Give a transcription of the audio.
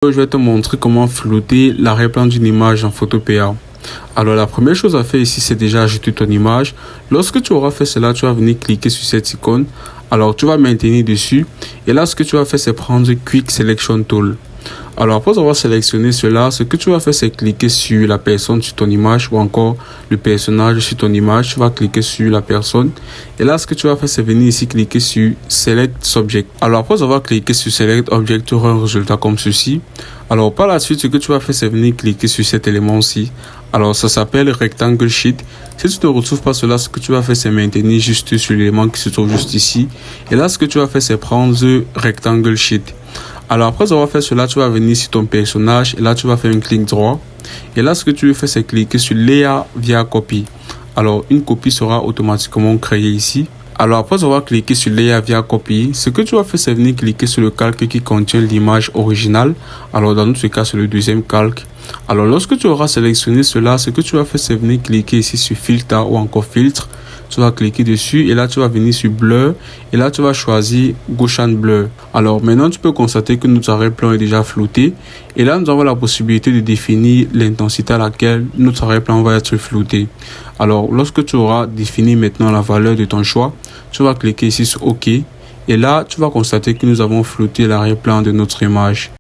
Je vais te montrer comment flouter l'arrière-plan d'une image en Photopea. Alors la première chose à faire ici, c'est déjà ajouter ton image. Lorsque tu auras fait cela, tu vas venir cliquer sur cette icône. Alors tu vas maintenir dessus. Et là, ce que tu vas faire, c'est prendre Quick Selection Tool. Alors après avoir sélectionné cela, ce que tu vas faire, c'est cliquer sur la personne sur ton image ou encore le personnage sur ton image. Tu vas cliquer sur la personne. Et là, ce que tu vas faire, c'est venir ici cliquer sur Select Subject. Alors après avoir cliqué sur Select Object, tu auras un résultat comme ceci. Alors par la suite, ce que tu vas faire, c'est venir cliquer sur cet élément-ci. Alors ça s'appelle Rectangle Sheet. Si tu ne retrouves pas cela, ce que tu vas faire, c'est maintenir juste sur l'élément qui se trouve juste ici. Et là, ce que tu vas faire, c'est prendre Rectangle Sheet. Alors après avoir fait cela, tu vas venir sur ton personnage et là tu vas faire un clic droit. Et là ce que tu veux faire, c'est cliquer sur Layer via Copy. Alors une copie sera automatiquement créée ici. Alors après avoir cliqué sur Layer via Copy, ce que tu vas faire, c'est venir cliquer sur le calque qui contient l'image originale. Alors dans notre cas, c'est le deuxième calque. Alors lorsque tu auras sélectionné cela, ce que tu vas faire, c'est venir cliquer ici sur Filtre ou encore Filtre. Tu vas cliquer dessus et là tu vas venir sur Blur et là tu vas choisir Gaussian Blur. Alors maintenant tu peux constater que notre arrière-plan est déjà flouté et là nous avons la possibilité de définir l'intensité à laquelle notre arrière-plan va être flouté. Alors lorsque tu auras défini maintenant la valeur de ton choix, tu vas cliquer ici sur OK et là tu vas constater que nous avons flouté l'arrière-plan de notre image.